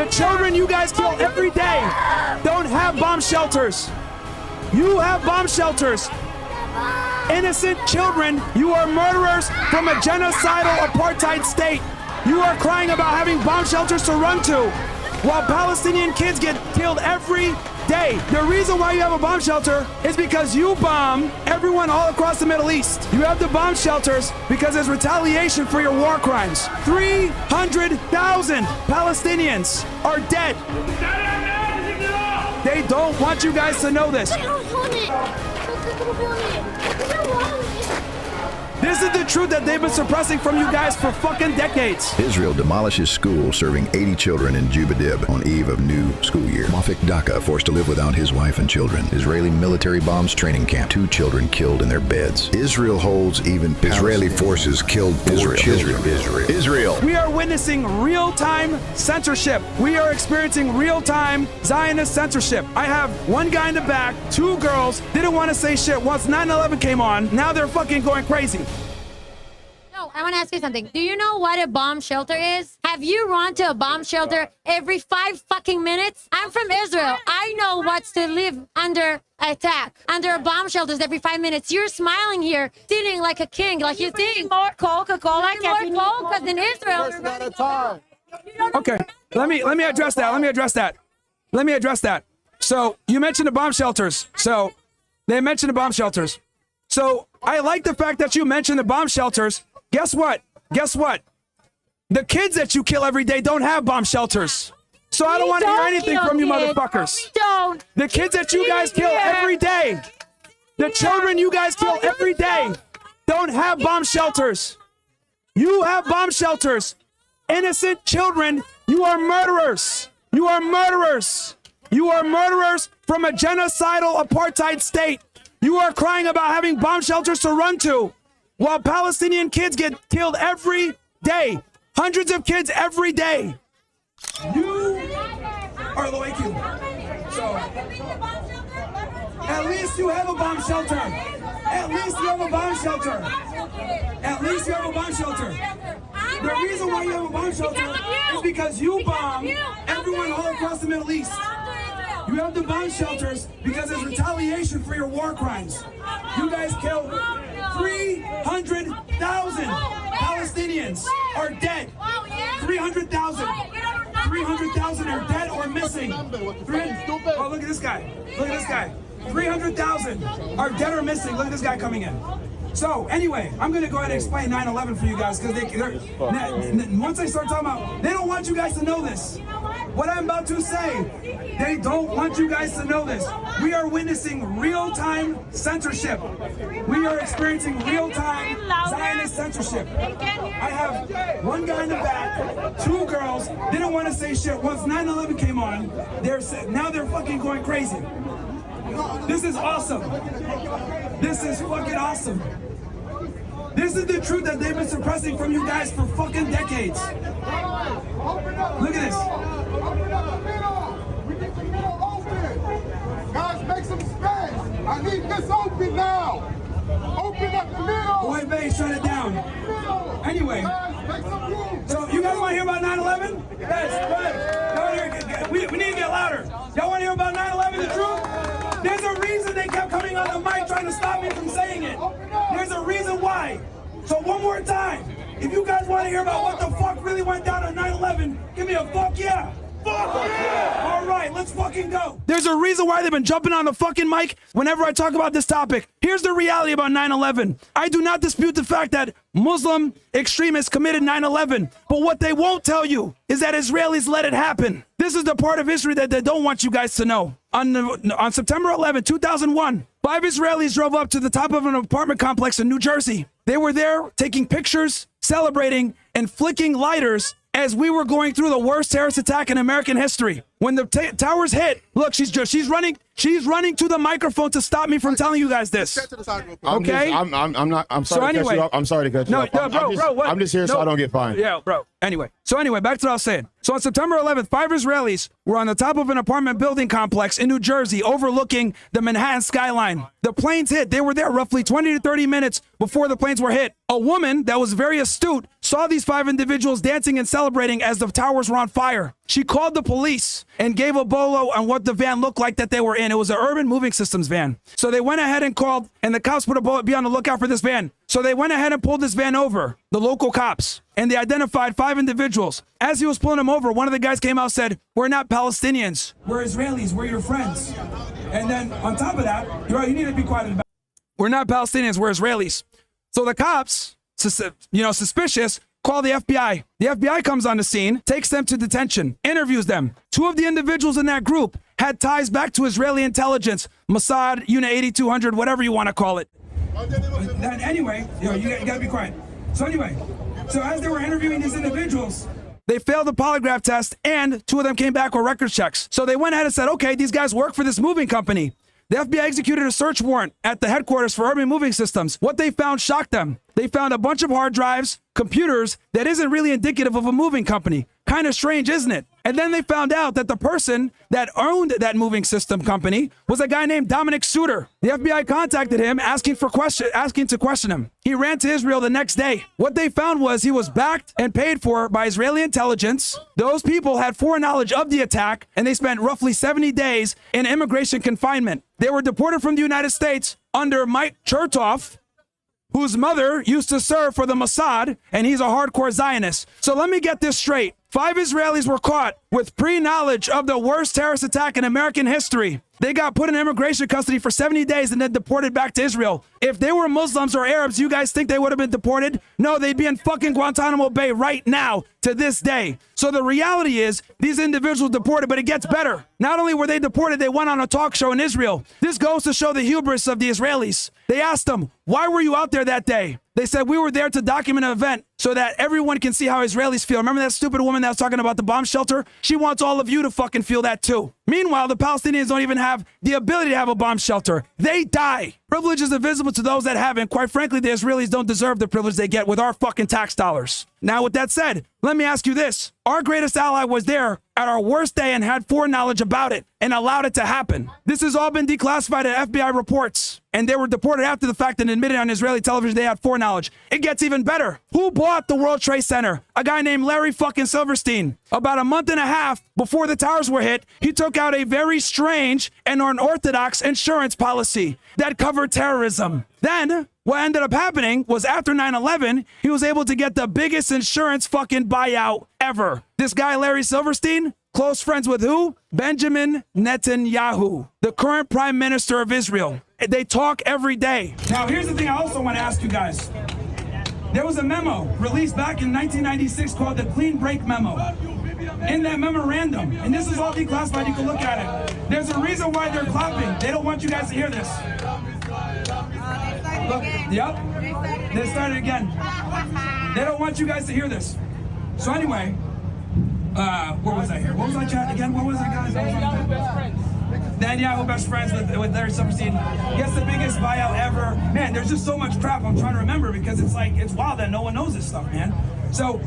The children you guys kill every day don't have bomb shelters. You have bomb shelters. Innocent children, you are murderers from a genocidal apartheid state. You are crying about having bomb shelters to run to, while Palestinian kids get killed every day. The reason why you have a bomb shelter is because you bomb everyone all across the Middle East. You have the bomb shelters because there's retaliation for your war crimes. 300,000 Palestinians are dead. They don't want you guys to know this. This is the truth that they've been suppressing from you guys for fucking decades. Israel demolishes school serving 80 children in Juba Dib on eve of new school year. Mafik Daka forced to live without his wife and children. Israeli military bombs training camp. 2 children killed in their beds. Israel holds even Israeli forces killed 4 children. Israel. We are witnessing real-time censorship. We are experiencing real-time Zionist censorship. I have one guy in the back, 2 girls, didn't want to say shit once 9/11 came on. Now they're fucking going crazy. No, I want to ask you something. Do you know what a bomb shelter is? Have you run to a bomb shelter every 5 fucking minutes? I'm from Israel. I know what's to live under attack, under bomb shelters every 5 minutes. You're smiling here, sitting like a king, like you think more Coca-Cola, more Coke, because in Israel. Okay, let me address that. So you mentioned the bomb shelters. So they mentioned the bomb shelters. So I like the fact that you mentioned the bomb shelters. Guess what? The kids that you kill every day don't have bomb shelters. So I don't want to hear anything from you motherfuckers. The kids that you guys kill every day, the children you guys kill every day don't have bomb shelters. You have bomb shelters. Innocent children, you are murderers. You are murderers. You are murderers from a genocidal apartheid state. You are crying about having bomb shelters to run to, while Palestinian kids get killed every day. Hundreds of kids every day. You are low IQ. So, at least you have a bomb shelter. At least you have a bomb shelter. At least you have a bomb shelter. The reason why you have a bomb shelter is because you bomb everyone all across the Middle East. You have the bomb shelters because there's retaliation for your war crimes. You guys killed 300,000 Palestinians are dead. 300,000. 300,000 are dead or missing. Oh, look at this guy. Look at this guy. 300,000 are dead or missing. Look at this guy coming in. So anyway, I'm going to go ahead and explain 9/11 for you guys because once I start talking about, they don't want you guys to know this. What I'm about to say, they don't want you guys to know this. We are witnessing real-time censorship. We are experiencing real-time Zionist censorship. I have one guy in the back, 2 girls, didn't want to say shit once 9/11 came on. Now they're fucking going crazy. This is awesome. This is fucking awesome. This is the truth that they've been suppressing from you guys for fucking decades. Look at this. Guys, make some space. I need this open now. Open up the middle. Wait, Bay, shut it down. Anyway, so you guys want to hear about 9/11? Guys, go ahead. We need to get louder. Y'all want to hear about 9/11, the truth? There's a reason they kept coming on the mic trying to stop me from saying it. There's a reason why. So one more time, if you guys want to hear about what the fuck really went down on 9/11, give me a fuck yeah. Fuck yeah! All right, let's fucking go. There's a reason why they've been jumping on the fucking mic whenever I talk about this topic. Here's the reality about 9/11. I do not dispute the fact that Muslim extremists committed 9/11, but what they won't tell you is that Israelis let it happen. This is the part of history that they don't want you guys to know. On September 11, 2001, 5 Israelis drove up to the top of an apartment complex in New Jersey. They were there taking pictures, celebrating, and flicking lighters as we were going through the worst terrorist attack in American history. When the towers hit, look, she's running to the microphone to stop me from telling you guys this. Okay? I'm sorry to cut you off. I'm sorry to cut you off. No, bro, what? I'm just here so I don't get fined. Yeah, bro. Anyway, So anyway, back to what I was saying. So on September 11th, 5 Israelis were on the top of an apartment building complex in New Jersey overlooking the Manhattan skyline. The planes hit. They were there roughly 20 to 30 minutes before the planes were hit. A woman that was very astute saw these 5 individuals dancing and celebrating as the towers were on fire. She called the police and gave a bolo on what the van looked like that they were in. It was an urban moving systems van. So they went ahead and called, and the cops put a bullet, be on the lookout for this van. So they went ahead and pulled this van over, the local cops, and they identified 5 individuals. As he was pulling them over, one of the guys came out and said, "We're not Palestinians. We're Israelis. We're your friends." And then on top of that, you need to be quiet about. We're not Palestinians. We're Israelis. So the cops, suspicious, call the FBI. The FBI comes on the scene, takes them to detention, interviews them. 2 of the individuals in that group had ties back to Israeli intelligence, Mossad, Unit 8200, whatever you want to call it. Then anyway, you got to be quiet. So anyway, as they were interviewing these individuals, they failed the polygraph test, and 2 of them came back with record checks. So they went ahead and said, okay, these guys work for this moving company. The FBI executed a search warrant at the headquarters for Urban Moving Systems. What they found shocked them. They found a bunch of hard drives, computers that isn't really indicative of a moving company. Kind of strange, isn't it? And then they found out that the person that owned that moving system company was a guy named Dominic Suter. The FBI contacted him asking to question him. He ran to Israel the next day. What they found was he was backed and paid for by Israeli intelligence. Those people had foreknowledge of the attack, and they spent roughly 70 days in immigration confinement. They were deported from the United States under Mike Chertoff, whose mother used to serve for the Mossad, and he's a hardcore Zionist. So let me get this straight. 5 Israelis were caught with pre-knowledge of the worst terrorist attack in American history. They got put in immigration custody for 70 days and then deported back to Israel. If they were Muslims or Arabs, you guys think they would have been deported? No, they'd be in fucking Guantanamo Bay right now to this day. So the reality is these individuals deported, but it gets better. Not only were they deported, they went on a talk show in Israel. This goes to show the hubris of the Israelis. They asked them, why were you out there that day? They said, we were there to document an event so that everyone can see how Israelis feel. Remember that stupid woman that was talking about the bomb shelter? She wants all of you to fucking feel that too. Meanwhile, the Palestinians don't even have the ability to have a bomb shelter. They die. Privilege is invisible to those that haven't. Quite frankly, the Israelis don't deserve the privilege they get with our fucking tax dollars. Now, with that said, let me ask you this. Our greatest ally was there at our worst day and had foreknowledge about it and allowed it to happen. This has all been declassified at FBI reports, and they were deported after the fact and admitted on Israeli television they had foreknowledge. It gets even better. Who bought the World Trade Center? A guy named Larry fucking Silverstein. About a month and a half before the towers were hit, he took out a very strange and unorthodox insurance policy that covered terrorism. Then, what ended up happening was after 9/11, he was able to get the biggest insurance fucking buyout ever. This guy, Larry Silverstein, close friends with who? Benjamin Netanyahu, the current prime minister of Israel. They talk every day. Now, here's the thing I also want to ask you guys. There was a memo released back in 1996 called the Clean Break Memo. In that memorandum, and this is all declassified, you can look at it. There's a reason why they're clapping. They don't want you guys to hear this. Look, yep, they started again. They don't want you guys to hear this. So anyway, where was I here? What was I chatting again? What was I, guys? Netanyahu, best friends with Larry Silverstein, gets the biggest buyout ever. Man, there's just so much crap I'm trying to remember because it's wild that no one knows this stuff, man. So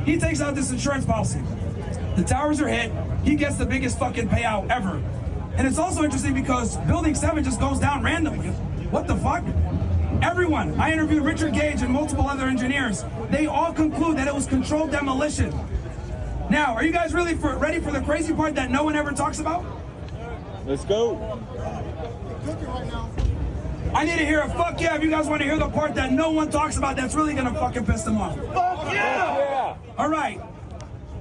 he takes out this insurance policy. The towers are hit. He gets the biggest fucking payout ever. And it's also interesting because Building 7 just goes down randomly. What the fuck? Everyone, I interviewed Richard Gage and multiple other engineers. They all conclude that it was controlled demolition. Now, are you guys really ready for the crazy part that no one ever talks about? Let's go. I need to hear a fuck yeah if you guys want to hear the part that no one talks about that's really gonna fucking piss them off. Fuck yeah! All right.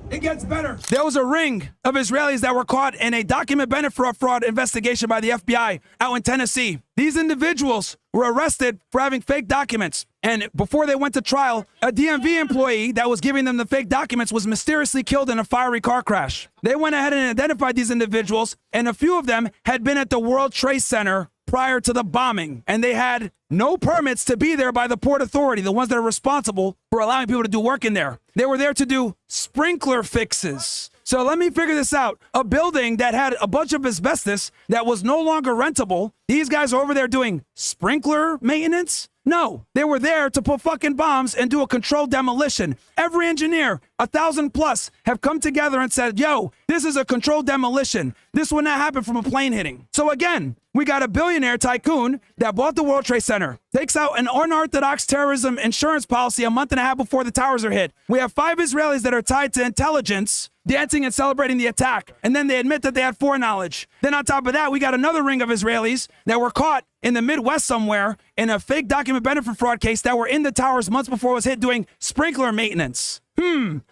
It gets better. There was a ring of Israelis that were caught in a document benefit fraud investigation by the FBI out in Tennessee. These individuals were arrested for having fake documents. And before they went to trial, a DMV employee that was giving them the fake documents was mysteriously killed in a fiery car crash. They went ahead and identified these individuals, and a few of them had been at the World Trade Center prior to the bombing, and they had no permits to be there by the Port Authority, the ones that are responsible for allowing people to do work in there. They were there to do sprinkler fixes. So let me figure this out. A building that had a bunch of asbestos that was no longer rentable, these guys are over there doing sprinkler maintenance? No, they were there to put fucking bombs and do a controlled demolition. Every engineer, 1,000 plus, have come together and said, yo, this is a controlled demolition. This would not happen from a plane hitting. So again, we got a billionaire tycoon that bought the World Trade Center, takes out an unorthodox terrorism insurance policy a month and a half before the towers are hit. We have 5 Israelis that are tied to intelligence dancing and celebrating the attack. And then they admit that they had foreknowledge. Then on top of that, we got another ring of Israelis that were caught in the Midwest somewhere in a fake document benefit fraud case that were in the towers months before it was hit doing sprinkler maintenance.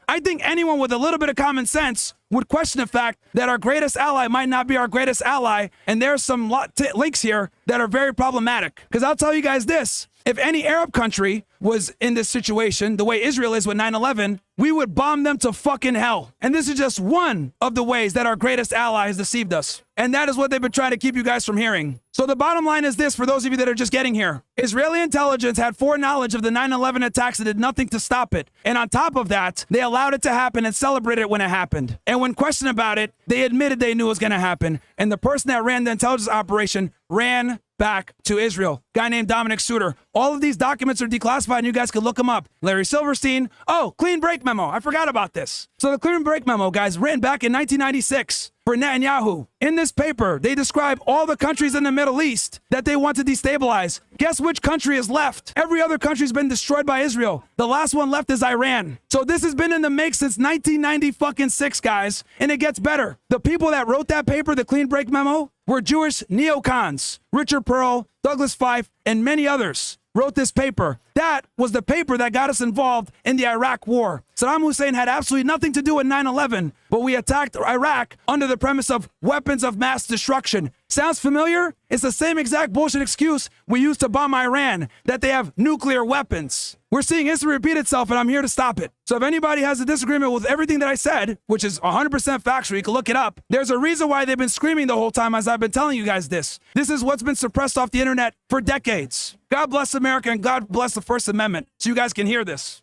I think anyone with a little bit of common sense would question the fact that our greatest ally might not be our greatest ally. And there's some links here that are very problematic. Because I'll tell you guys this. If any Arab country was in this situation, the way Israel is with 9/11, we would bomb them to fucking hell. And this is just one of the ways that our greatest ally has deceived us. And that is what they've been trying to keep you guys from hearing. So the bottom line is this for those of you that are just getting here. Israeli intelligence had foreknowledge of the 9/11 attacks and did nothing to stop it. And on top of that, they allowed it to happen and celebrated it when it happened. And when questioned about it, they admitted they knew it was going to happen. And the person that ran the intelligence operation ran back to Israel. Guy named Dominic Suter. All of these documents are declassified and you guys can look them up. Larry Silverstein. Oh, clean break memo. I forgot about this. So the clean break memo, guys, written back in 1996 for Netanyahu. In this paper, they describe all the countries in the Middle East that they want to destabilize. Guess which country is left? Every other country's been destroyed by Israel. The last one left is Iran. So this has been in the make since 1996, guys, and it gets better. The people that wrote that paper, the clean break memo, were Jewish neocons. Richard Pearl, Douglas Fife, and many others wrote this paper. That was the paper that got us involved in the Iraq war. Saddam Hussein had absolutely nothing to do with 9/11, but we attacked Iraq under the premise of weapons of mass destruction. Sounds familiar? It's the same exact bullshit excuse we used to bomb Iran, that they have nuclear weapons. We're seeing history repeat itself, and I'm here to stop it. So if anybody has a disagreement with everything that I said, which is 100% factual, you can look it up, there's a reason why they've been screaming the whole time as I've been telling you guys this. This is what's been suppressed off the internet for decades. God bless America and God bless the First Amendment so you guys can hear this.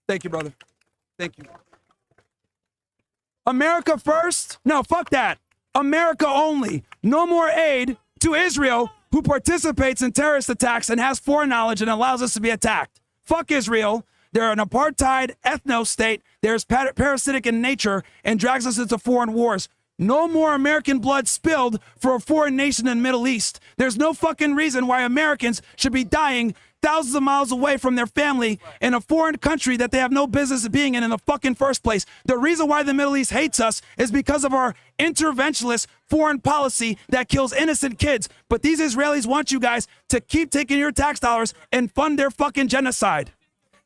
Thank you, brother. Thank you. America first? No, fuck that. America only. No more aid to Israel, who participates in terrorist attacks and has foreknowledge and allows us to be attacked. Fuck Israel. They're an apartheid ethno-state. They're parasitic in nature and drags us into foreign wars. No more American blood spilled for a foreign nation in the Middle East. There's no fucking reason why Americans should be dying thousands of miles away from their family in a foreign country that they have no business being in the fucking first place. The reason why the Middle East hates us is because of our interventionist foreign policy that kills innocent kids. But these Israelis want you guys to keep taking your tax dollars and fund their fucking genocide.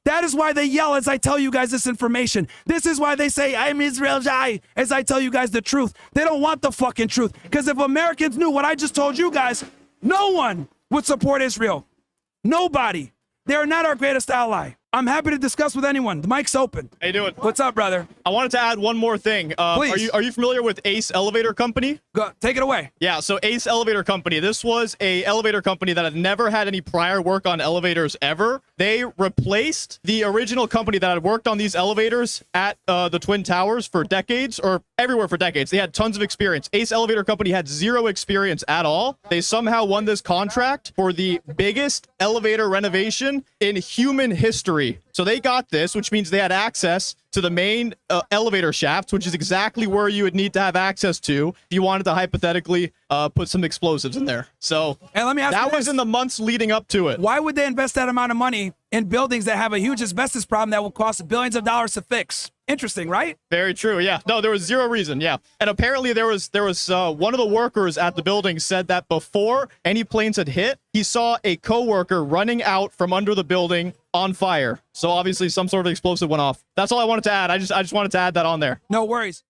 That is why they yell as I tell you guys this information. This is why they say, I'm Israel Jai, as I tell you guys the truth. They don't want the fucking truth. Because if Americans knew what I just told you guys, no one would support Israel. Nobody. They are not our greatest ally. I'm happy to discuss with anyone. The mic's open. How you doing? What's up, brother? I wanted to add one more thing. Please. Are you familiar with Ace Elevator Company? Go, take it away. Yeah, so Ace Elevator Company. This was a elevator company that had never had any prior work on elevators ever. They replaced the original company that had worked on these elevators at the Twin Towers for decades, or everywhere for decades. They had tons of experience. Ace Elevator Company had zero experience at all. They somehow won this contract for the biggest elevator renovation in human history. So they got this, which means they had access to the main elevator shafts, which is exactly where you would need to have access to if you wanted to hypothetically put some explosives in there. So and let me ask that you was this. in the months leading up to it. Why would they invest that amount of money in buildings that have a huge asbestos problem that will cost billions of dollars to fix? Interesting, right? Very true. Yeah. No, there was zero reason. Yeah. And apparently there was one of the workers at the building said that before any planes had hit, he saw a coworker running out from under the building on fire. So obviously some sort of explosive went off. That's all I wanted to add. I just wanted to add that on there. No worries.